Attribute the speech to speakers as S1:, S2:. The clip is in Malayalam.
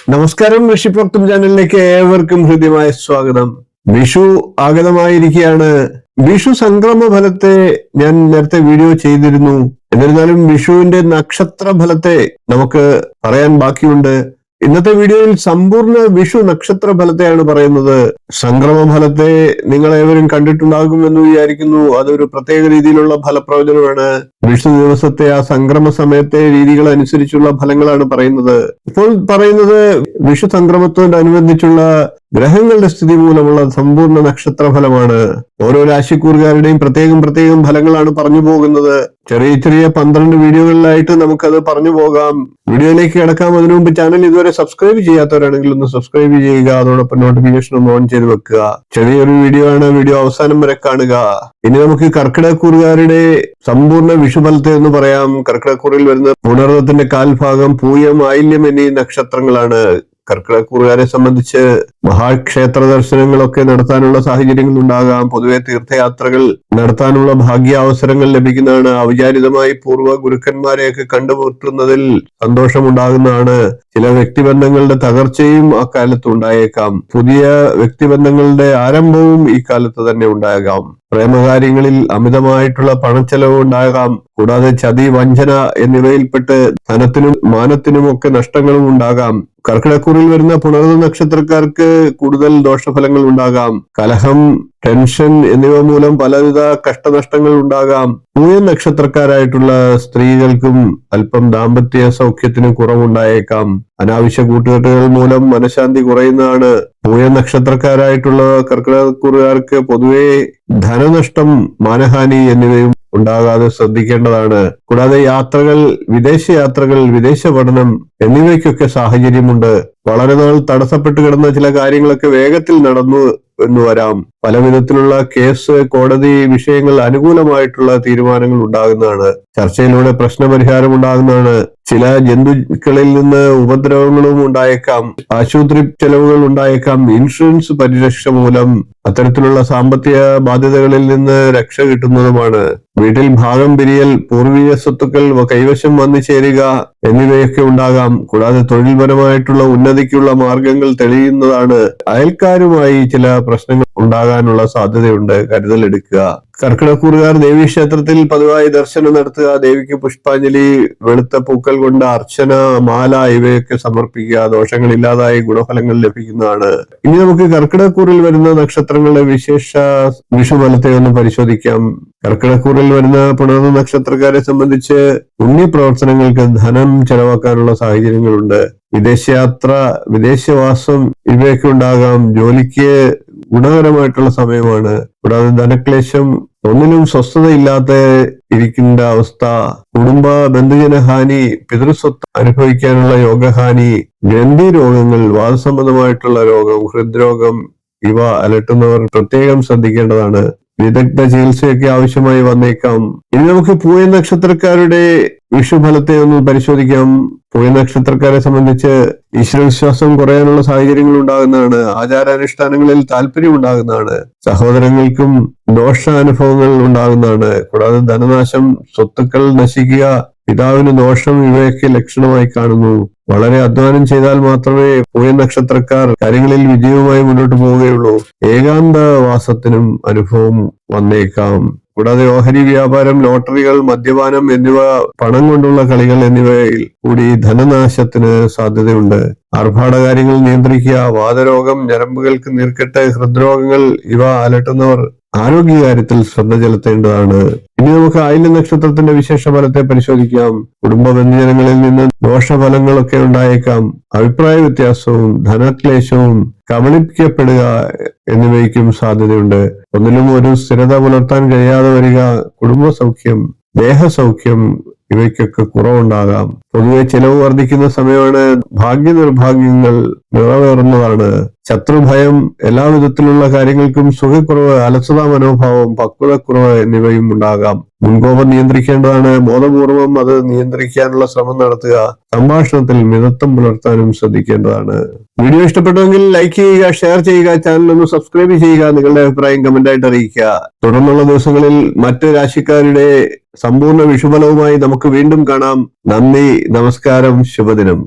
S1: നമസ്കാരം, ഋഷിപ്രോക്തം ചാനലിലേക്ക് ഏവർക്കും ഹൃദ്യമായ സ്വാഗതം. വിഷു ആഗതമായിരിക്കുകയാണ്. വിഷു സംക്രമ ഫലത്തെ ഞാൻ നേരത്തെ വീഡിയോ ചെയ്തിരുന്നു. എന്നിരുന്നാലും വിഷുവിന്റെ നക്ഷത്ര ഫലത്തെ നമുക്ക് പറയാൻ ബാക്കിയുണ്ട്. ഇന്നത്തെ വീഡിയോയിൽ സമ്പൂർണ്ണ വിഷു നക്ഷത്ര ഫലത്തെയാണ് പറയുന്നത്. സംക്രമ ഫലത്തെ നിങ്ങൾ ഏവരും കണ്ടിട്ടുണ്ടാകുമെന്ന് വിചാരിക്കുന്നു. അതൊരു പ്രത്യേക രീതിയിലുള്ള ഫലപ്രവചനമാണ്. വിഷു ദിവസത്തെ ആ സംക്രമ സമയത്തെ രീതികൾ അനുസരിച്ചുള്ള ഫലങ്ങളാണ് പറയുന്നത്. ഇപ്പോൾ പറയുന്നത് വിഷു സംക്രമത്തോടനുബന്ധിച്ചുള്ള ഗ്രഹങ്ങളുടെ സ്ഥിതി മൂലമുള്ള സമ്പൂർണ്ണ നക്ഷത്ര ഫലമാണ്. ഓരോ രാശിക്കൂറുകാരുടെയും പ്രത്യേകം ഫലങ്ങളാണ് പറഞ്ഞു പോകുന്നത്. ചെറിയ 12 വീഡിയോകളിലായിട്ട് നമുക്കത് പറഞ്ഞു പോകാം. വീഡിയോയിലേക്ക് കിടക്കാം. അതിനു മുമ്പ് ചാനൽ ഇതുവരെ സബ്സ്ക്രൈബ് ചെയ്യാത്തവരാണെങ്കിൽ ഒന്ന് സബ്സ്ക്രൈബ് ചെയ്യുക. അതോടൊപ്പം നോട്ടിഫിക്കേഷൻ ഒന്ന് ഓൺ ചെയ്ത് വെക്കുക. ചെറിയൊരു വീഡിയോ ആണ്. വീഡിയോ അവസാനം വരെ കാണുക. ഇനി നമുക്ക് കർക്കിടകൂറുകാരുടെ സമ്പൂർണ്ണ വിഷുഫലത്തെ എന്ന് പറയാം. കർക്കിടക്കൂറിൽ വരുന്ന പുണർദത്തിന്റെ കാൽഭാഗം, പൂയം, ആയില്യം എന്നീ നക്ഷത്രങ്ങളാണ്. കർക്കിടക്കൂറുകാരെ സംബന്ധിച്ച് മഹാക്ഷേത്ര ദർശനങ്ങളൊക്കെ നടത്താനുള്ള സാഹചര്യങ്ങൾ ഉണ്ടാകാം. പൊതുവെ തീർത്ഥയാത്രകൾ നടത്താനുള്ള ഭാഗ്യാവസരങ്ങൾ ലഭിക്കുന്നതാണ്. അവിചാരിതമായി പൂർവ്വ ഗുരുക്കന്മാരെയൊക്കെ കണ്ടുമുട്ടുന്നതിൽ സന്തോഷമുണ്ടാകുന്നതാണ്. ചില വ്യക്തിബന്ധങ്ങളുടെ തകർച്ചയും ആ കാലത്ത് ഉണ്ടായേക്കാം. പുതിയ വ്യക്തിബന്ധങ്ങളുടെ ആരംഭവും ഈ കാലത്ത് തന്നെ ഉണ്ടാകാം. പ്രേമകാര്യങ്ങളിൽ അമിതമായിട്ടുള്ള പണച്ചെലവ് ഉണ്ടാകാം. കൂടാതെ ചതി, വഞ്ചന എന്നിവയിൽപ്പെട്ട് ധനത്തിനും മാനത്തിനും ഒക്കെ നഷ്ടങ്ങളും ഉണ്ടാകാം. കർക്കിടക്കൂറിൽ വരുന്ന പുണർദ നക്ഷത്രക്കാർക്ക് കൂടുതൽ ദോഷഫലങ്ങൾ ഉണ്ടാകാം. കലഹം, ടെൻഷൻ എന്നിവ മൂലം പലവിധ കഷ്ടനഷ്ടങ്ങൾ ഉണ്ടാകാം. പൂയ നക്ഷത്രക്കാരായിട്ടുള്ള സ്ത്രീകൾക്കും അല്പം ദാമ്പത്യ സൗഖ്യത്തിന് കുറവുണ്ടായേക്കാം. അനാവശ്യ കൂട്ടുകെട്ടുകൾ മൂലം മനഃശാന്തി കുറയുന്നതാണ്. പൂയ നക്ഷത്രക്കാരായിട്ടുള്ള കർക്കിടകൂറുകാർക്ക് പൊതുവെ ധനനഷ്ടം, മാനഹാനി എന്നിവയും ഉണ്ടാകാതെ ശ്രദ്ധിക്കേണ്ടതാണ്. കൂടാതെ യാത്രകൾ, വിദേശയാത്രകൾ, വിദേശ പഠനം എന്നിവയ്ക്കൊക്കെ സാഹചര്യമുണ്ട്. വളരെ നാൾ തടസ്സപ്പെട്ട് കിടന്ന ചില കാര്യങ്ങളൊക്കെ വേഗത്തിൽ നടന്നു എന്ന് വരാം. പല വിധത്തിലുള്ള കേസ്, കോടതി വിഷയങ്ങൾ അനുകൂലമായിട്ടുള്ള തീരുമാനങ്ങൾ ഉണ്ടാകുന്നതാണ്. ചർച്ചയിലൂടെ പ്രശ്നപരിഹാരം ഉണ്ടാകുന്നതാണ്. ചില ജന്തുക്കളിൽ നിന്ന് ഉപദ്രവങ്ങളും ഉണ്ടായേക്കാം. ആശുപത്രി ചെലവുകൾ ഉണ്ടായേക്കാം. ഇൻഷുറൻസ് പരിരക്ഷ മൂലം അത്തരത്തിലുള്ള സാമ്പത്തിക ബാധ്യതകളിൽ നിന്ന് രക്ഷ കിട്ടുന്നതുമാണ്. വീട്ടിൽ ഭാഗം പിരിയൽ, പൂർവീയ സ്വത്തുക്കൾ കൈവശം വന്നു ചേരുക എന്നിവയൊക്കെ ഉണ്ടാകാം. കൂടാതെ തൊഴിൽപരമായിട്ടുള്ള ഉന്നതിക്കുള്ള മാർഗങ്ങൾ തെളിയുന്നതാണ്. അയൽക്കാരുമായി ചില പ്രശ്നങ്ങൾ ഉണ്ടാകാനുള്ള സാധ്യതയുണ്ട്. കരുതലെടുക്കുക. കർക്കിടക്കൂറുകാർ ദേവീക്ഷേത്രത്തിൽ പതിവായി ദർശനം നടത്തുക. ദേവിക്ക് പുഷ്പാഞ്ജലി, വെളുത്ത പൂക്കൾ കൊണ്ട് അർച്ചന, മാല ഇവയൊക്കെ സമർപ്പിക്കുക. ദോഷങ്ങളില്ലാതായി ഗുണഫലങ്ങൾ ലഭിക്കുന്നതാണ്. ഇനി നമുക്ക് കർക്കിടക്കൂറിൽ വരുന്ന നക്ഷത്രങ്ങളുടെ വിശേഷ വിഷുഫലത്തെ ഒന്ന് പരിശോധിക്കാം. കർക്കിടക്കൂറിൽ വരുന്ന പുണർന്ന നക്ഷത്രക്കാരെ സംബന്ധിച്ച് പുണ്യപ്രവർത്തനങ്ങൾക്ക് ധനം ചെലവാക്കാനുള്ള സാഹചര്യങ്ങളുണ്ട്. വിദേശയാത്ര, വിദേശവാസം ഇവയൊക്കെ ഉണ്ടാകാം. ജോലിക്ക് ഗുണകരമായിട്ടുള്ള സമയമാണ്. കൂടാതെ ധനക്ലേശം, ഒന്നിനും സ്വസ്ഥതയില്ലാത്ത ഇരിക്കേണ്ട അവസ്ഥ, കുടുംബ ബന്ധുജനഹാനി, പിതൃസ്വത്ത് അനുഭവിക്കാനുള്ള യോഗഹാനി, ഗ്രന്ഥി രോഗങ്ങൾ, വാദസംബന്ധമായിട്ടുള്ള രോഗം, ഹൃദ്രോഗം ഇവ അലട്ടുന്നവർ പ്രത്യേകം ശ്രദ്ധിക്കേണ്ടതാണ്. വിദഗ്ധ ചികിത്സയൊക്കെ ആവശ്യമായി വന്നേക്കാം. ഇനി നമുക്ക് പൂയ നക്ഷത്രക്കാരുടെ വിഷുഫലത്തെ ഒന്ന് പരിശോധിക്കാം. പൂയ നക്ഷത്രക്കാരെ സംബന്ധിച്ച് ഈശ്വരവിശ്വാസം കുറയാനുള്ള സാഹചര്യങ്ങൾ ഉണ്ടാകുന്നതാണ്. ആചാരാനുഷ്ഠാനങ്ങളിൽ താല്പര്യം ഉണ്ടാകുന്നതാണ്. സഹോദരങ്ങൾക്കും ദോഷാനുഭവങ്ങൾ ഉണ്ടാകുന്നതാണ്. കൂടാതെ ധനനാശം, സ്വത്തുക്കൾ നശിക്കുക, പിതാവിന് ദോഷം ഇവയൊക്കെ ലക്ഷണമായി കാണുന്നു. വളരെ അധ്വാനം ചെയ്താൽ മാത്രമേ പൂയ നക്ഷത്രക്കാർ കാര്യങ്ങളിൽ വിജയവുമായി മുന്നോട്ട് പോവുകയുള്ളൂ. ഏകാന്തവാസത്തിനും അനുഭവം വന്നേക്കാം. കൂടാതെ ഓഹരി വ്യാപാരം, ലോട്ടറികൾ, മദ്യപാനം എന്നിവ, പണം കൊണ്ടുള്ള കളികൾ എന്നിവയിൽ കൂടി ധനനാശത്തിന് സാധ്യതയുണ്ട്. ആർഭാടകാര്യങ്ങൾ നിയന്ത്രിക്കുക. വാതരോഗം, ഞരമ്പുകൾക്ക് നീർക്കെട്ട്, ഹൃദ്രോഗങ്ങൾ ഇവ അലട്ടുന്നവർ ആരോഗ്യകാര്യത്തിൽ ശ്രദ്ധ ചെലുത്തേണ്ടതാണ്. ഇനി നമുക്ക് ആയില്യം നക്ഷത്രത്തിന്റെ വിശേഷ ഫലത്തെ പരിശോധിക്കാം. കുടുംബ ബന്ധുജനങ്ങളിൽ നിന്ന് ദോഷഫലങ്ങളൊക്കെ ഉണ്ടായേക്കാം. അഭിപ്രായ വ്യത്യാസവും ധനക്ലേശവും, കബളിപ്പിക്കപ്പെടുക എന്നിവയ്ക്കും സാധ്യതയുണ്ട്. ഒന്നിലും ഒരു സ്ഥിരത പുലർത്താൻ കഴിയാതെ വരിക, കുടുംബ സൗഖ്യം, ദേഹസൗഖ്യം ഇവയ്ക്കൊക്കെ കുറവുണ്ടാകാം. പൊതുവെ ചെലവ് വർദ്ധിക്കുന്ന സമയമാണ്. ഭാഗ്യ നിർഭാഗ്യങ്ങൾ നിറവേറുന്നതാണ്. ശത്രുഭയം, എല്ലാ വിധത്തിലുള്ള കാര്യങ്ങൾക്കും സുഖക്കുറവ്, അലസതാ മനോഭാവം, പക്വതക്കുറവ് എന്നിവയും ഉണ്ടാകാം. മുൻകോപം നിയന്ത്രിക്കേണ്ടതാണ്. ബോധപൂർവം അത് നിയന്ത്രിക്കാനുള്ള ശ്രമം നടത്തുക. സംഭാഷണത്തിൽ മിതത്വം പുലർത്താനും ശ്രദ്ധിക്കേണ്ടതാണ്. വീഡിയോ ഇഷ്ടപ്പെട്ടുവെങ്കിൽ ലൈക്ക് ചെയ്യുക, ഷെയർ ചെയ്യുക, ചാനൽ ഒന്ന് സബ്സ്ക്രൈബ് ചെയ്യുക. നിങ്ങളുടെ അഭിപ്രായം കമന്റായിട്ട് അറിയിക്കുക. തുടർന്നുള്ള ദിവസങ്ങളിൽ മറ്റ് രാശിക്കാരുടെ സമ്പൂർണ്ണ വിഷുഫലവുമായി നമുക്ക് വീണ്ടും കാണാം. നന്ദി, നമസ്കാരം, ശുഭദിനം.